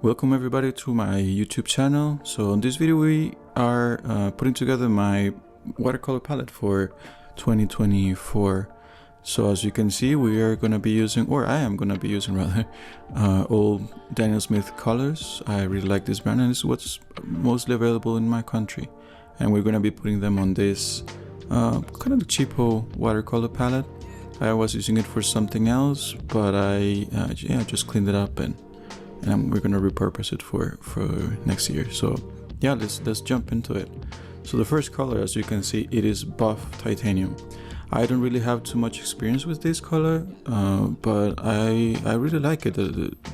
Welcome everybody to my YouTube channel. So in this video we are putting together my watercolor palette for 2024. So as you can see, we are going to be using, or I am going to be using rather, all Daniel Smith colors. I really like this brand and it's what's mostly available in my country. And we're going to be putting them on this kind of cheapo watercolor palette. I was using it for something else, but I just cleaned it up and we're gonna repurpose it for next year. So yeah, let's jump into it. So the first color, as you can see, it is Buff Titanium. I don't really have too much experience with this color, but I really like it.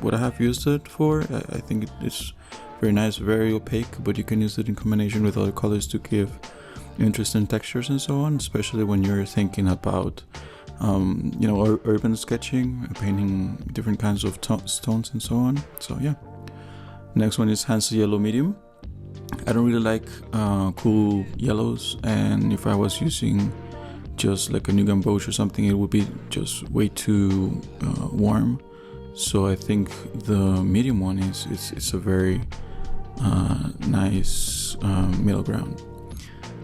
What I have used it for, I think it's very nice, very opaque, but you can use it in combination with other colors to give interesting textures and so on, especially when you're thinking about urban sketching, painting different kinds of stones and so on. So yeah. Next one is Hansa Yellow Medium. I don't really like cool yellows, and if I was using just like a New Gamboge or something, it would be just way too warm. So I think the medium one is a very nice middle ground.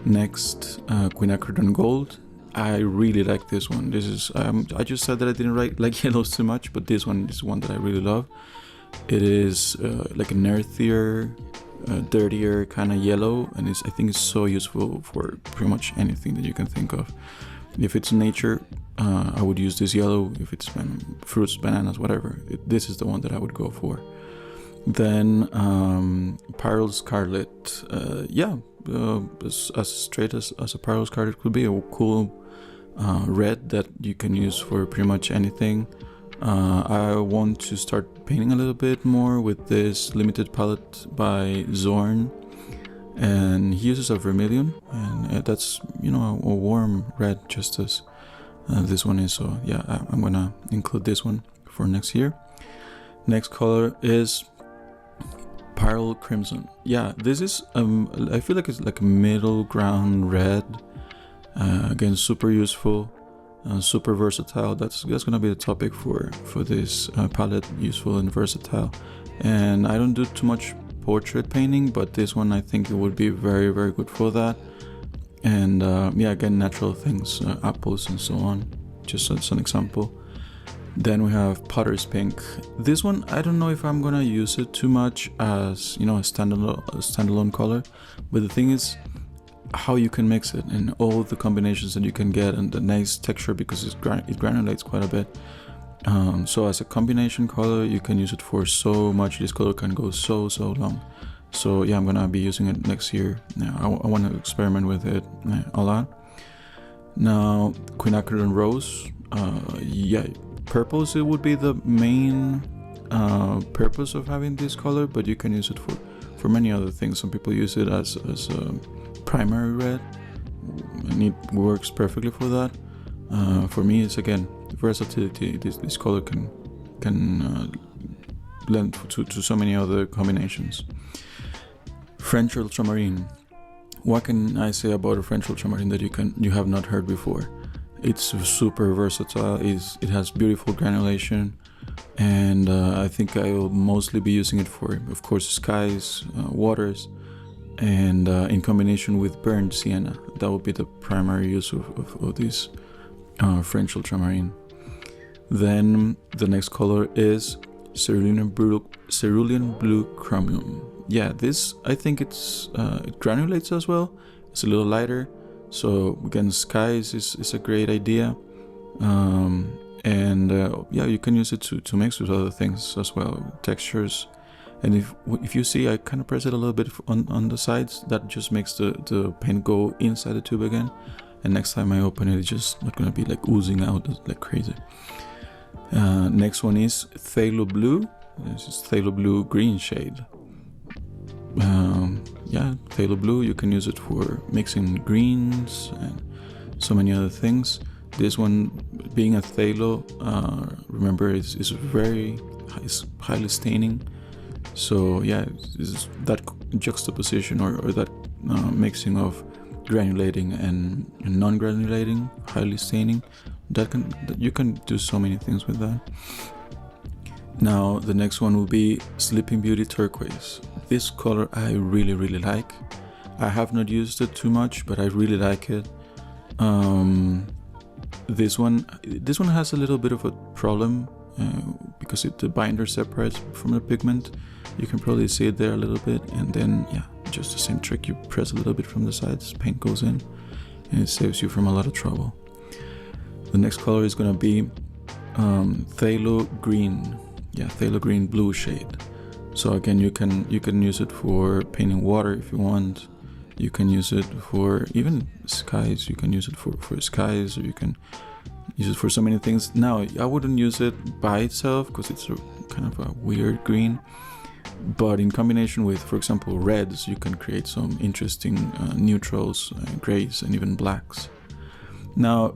Next, Quinacridone Gold. I really like this one. This is I just said that I didn't like yellows too much, but this one is one that I really love. It is like an earthier, dirtier kind of yellow, and I think it's so useful for pretty much anything that you can think of. If it's nature, I would use this yellow. If it's fruits, bananas, whatever, this is the one that I would go for. Then Pyrrol Scarlet. As straight as a Pyrrol Scarlet could be, a cool red that you can use for pretty much anything. I want to start painting a little bit more with this limited palette by Zorn, and he uses a vermilion, and that's a warm red, just as this one is. So yeah, I'm gonna include this one for next year. Next color is Pyrrol Crimson. Yeah, this is I feel like it's like a middle ground red. Again, super useful, super versatile. That's gonna be the topic for this palette, useful and versatile. And I don't do too much portrait painting, but this one I think it would be very, very good for that. And yeah, again, natural things, apples and so on, just as an example. Then we have Potter's Pink. This one, I don't know if I'm gonna use it too much as a standalone color, but the thing is how you can mix it and all the combinations that you can get, and the nice texture because it granulates quite a bit. So as a combination color, you can use it for so much. This color can go so long. So yeah, I'm gonna be using it next year. I want to experiment with it a lot. Now, Quinacridone Rose. Purples, it would be the main purpose of having this color, but you can use it for many other things. Some people use it as a primary red, and it works perfectly for that. For me, it's again versatility. This color can blend to so many other combinations. French Ultramarine. What can I say about a French Ultramarine that you have not heard before? It's super versatile. It has beautiful granulation, and I think I will mostly be using it for, of course, skies, waters, and in combination with burnt sienna. That would be the primary use of this French Ultramarine. Then the next color is Cerulean Blue Chromium. Yeah, this, I think it granulates as well. It's a little lighter. So again, skies is a great idea, you can use it to mix with other things as well, textures. And if you see, I kind of press it a little bit on the sides. That just makes the paint go inside the tube again. And next time I open it, it's just not gonna be like oozing out like crazy. Next one is Phthalo Blue. This is Phthalo Blue green shade. Phthalo Blue, you can use it for mixing greens and so many other things. This one, being a phthalo, remember, is highly staining. So yeah, it's that juxtaposition or that mixing of granulating and non-granulating, highly staining. That you can do so many things with that. Now the next one will be Sleeping Beauty Turquoise. This color I really like. I have not used it too much, but I really like it. This one has a little bit of a problem because the binder separates from the pigment. You can probably see it there a little bit, and then yeah, just the same trick. You press a little bit from the sides, paint goes in, and it saves you from a lot of trouble. The next color is gonna be Phthalo Green. Yeah, Phthalo Green blue shade. So again, you can use it for painting water if you want. You can use it for even skies. You can use it for skies, or you can use it for so many things. Now, I wouldn't use it by itself because it's kind of a weird green. But in combination with, for example, reds, you can create some interesting neutrals, grays, and even blacks. Now,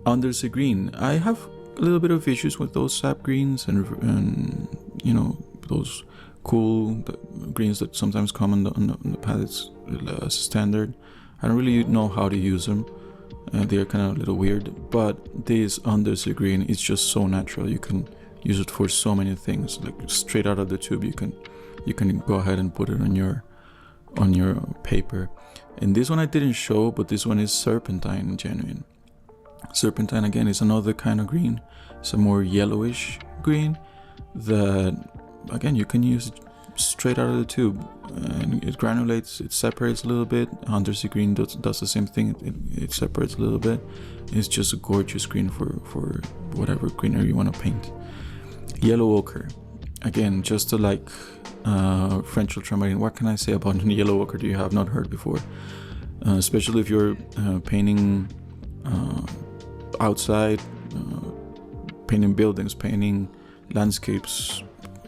Undersea Green, I have a little bit of issues with those sap greens and you know, those cool greens that sometimes come on the palettes as standard. I don't really know how to use them. They're kind of a little weird, but this Undersea Green is just so natural. You can use it for so many things, like straight out of the tube. You can go ahead and put it on your paper. And this one I didn't show, but this one is Serpentine Genuine. Serpentine again is another kind of green. It's a more yellowish green that again you can use straight out of the tube, and it granulates, it separates a little bit. Undersea Green does the same thing. It separates a little bit. It's just a gorgeous green for whatever greenery you want to paint. Yellow ochre, again, just like French ultramarine. What can I say about yellow ochre that you have not heard before? Especially if you're painting outside, painting buildings, painting landscapes.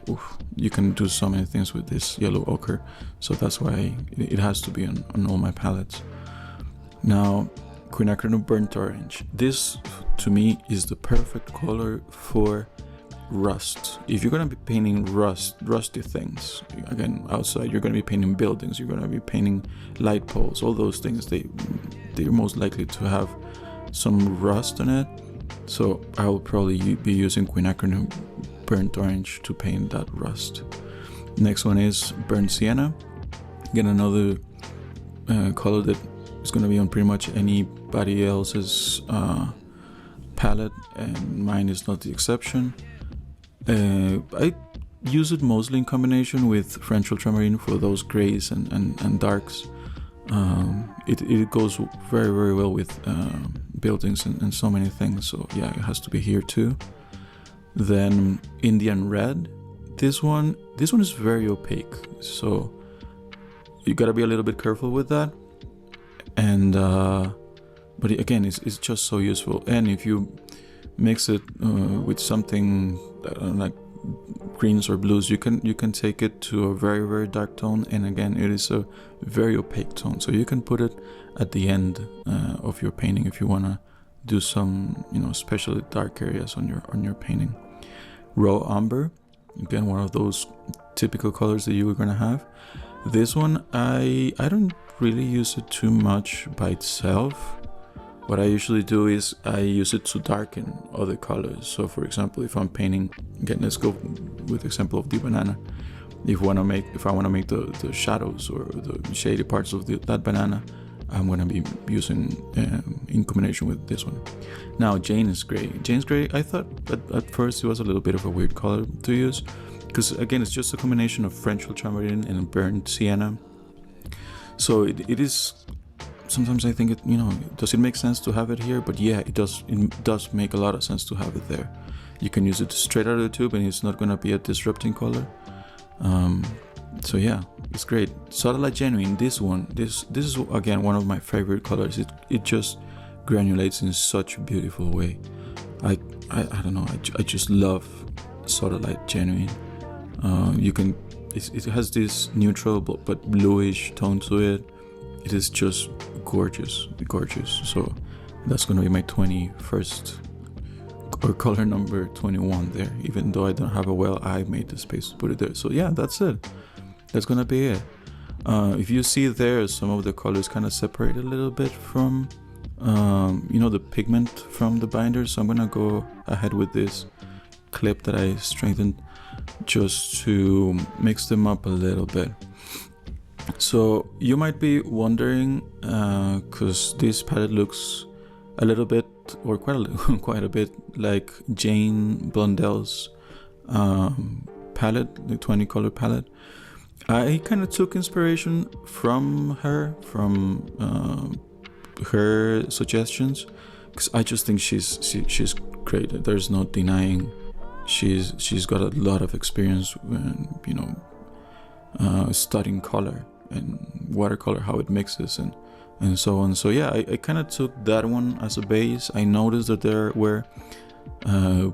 Oof, you can do so many things with this yellow ochre, so that's why it has to be on all my palettes. Now, Quinacridone burnt orange. This to me is the perfect color for rust. If you're gonna be painting rusty things, again outside, you're gonna be painting buildings, you're gonna be painting light poles, all those things, they're most likely to have some rust on it. So I will probably be using Quinacridone burnt orange to paint that rust. Next one is burnt sienna. Again, another color that is going to be on pretty much anybody else's palette, and mine is not the exception. I use it mostly in combination with French ultramarine for those grays and darks. It goes very well with buildings and so many things, so yeah, it has to be here too. Then Indian red, this one is very opaque, so you gotta be a little bit careful with that. And but again, it's just so useful. And if you mix it with something like greens or blues, you can take it to a very dark tone, and again, it is a very opaque tone, so you can put it at the end of your painting if you want to do some, especially dark areas on your painting. Raw umber, again, one of those typical colors that you were going to have. This one, I don't really use it too much by itself. What I usually do is I use it to darken other colors. So for example, if I'm painting, again, let's go with the example of the banana. If I want to make the shadows or the shady parts of that banana, I'm going to be using in combination with this one. Now, Jane's Gray, I thought at first it was a little bit of a weird color to use, because again, it's just a combination of French ultramarine and burnt sienna. So it is, sometimes I think does it make sense to have it here? But yeah, it does make a lot of sense to have it there. You can use it straight out of the tube and it's not going to be a disrupting color. So yeah, it's great. Sodalie Genuine, this is again one of my favorite colors. It just granulates in such a beautiful way. I don't know, I just love Sodalie Genuine. It has this neutral but bluish tone to it. It is just gorgeous. So that's gonna be my 21st or color number 21 there. Even though I don't have I made the space to put it there. So yeah, that's it. That's gonna be it. If you see there, some of the colors kind of separate a little bit from the pigment from the binder. So I'm gonna go ahead with this clip that I strengthened just to mix them up a little bit. So you might be wondering, because this palette looks a little bit, or quite a bit like Jane Blundell's palette, the 20 color palette. I kind of took inspiration from her, from her suggestions, because I just think she's great. There's no denying she's got a lot of experience when, you know, studying color and watercolor, how it mixes and so on. So yeah, I kind of took that one as a base. I noticed that there were I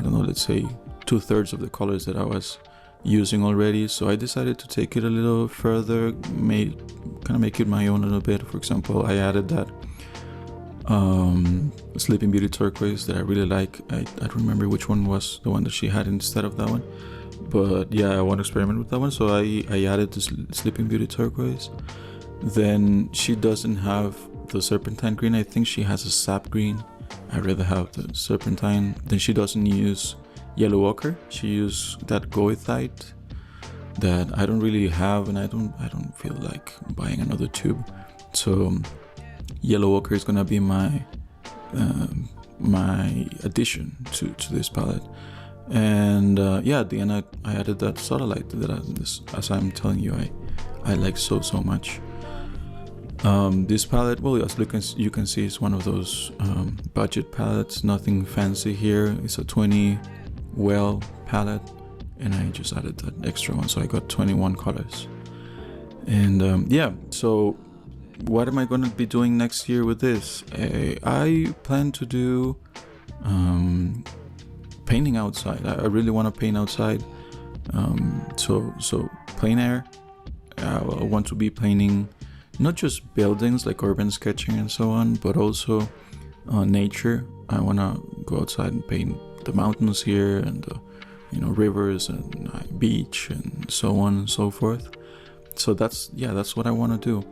don't know, let's say 2/3 of the colors that I was using already, so I decided to take it a little further, kind of make it my own a little bit. For example, I added that Sleeping Beauty turquoise that I really like. I don't remember which one was the one that she had instead of that one, but yeah, I want to experiment with that one, so I added the Sleeping Beauty turquoise. Then she doesn't have the Serpentine green. I think she has a sap green. I rather have the Serpentine. Then she doesn't use yellow ochre. She used that goethite that I don't really have, and I don't feel like buying another tube. So yellow ochre is gonna be my my addition to this palette. And yeah, at the end I added that Sodalie that as I'm telling you, I like so much. This palette, well, as you can see, is one of those budget palettes, nothing fancy here. It's a 20 well palette, and I just added that extra one, so I got 21 colors. And yeah, so what am I going to be doing next year with this? I plan to do painting outside. I really want to paint outside. So plein air. I want to be painting not just buildings like urban sketching and so on, but also nature. I want to go outside and paint the mountains here and the, you know, rivers and beach and so on and so forth. So that's what I want to do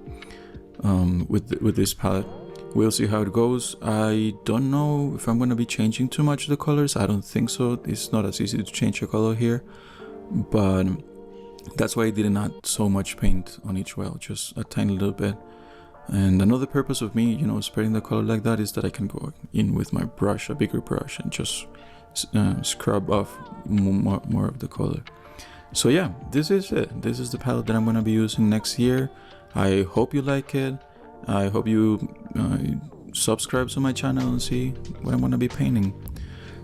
with this palette. We'll see how it goes. I don't know if I'm going to be changing too much of the colors. I don't think so. It's not as easy to change a color here, but that's why I did not so much paint on each well, just a tiny little bit. And another purpose of me, you know, spreading the color like that is that I can go in with my brush, a bigger brush, and just scrub off more of the color. So yeah, this is it. This is the palette that I'm going to be using next year. I hope you like it. I hope you subscribe to my channel and see what I'm going to be painting.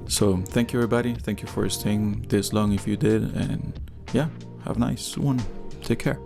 So thank you, everybody. Thank you for staying this long if you did. And yeah, have a nice one. Take care.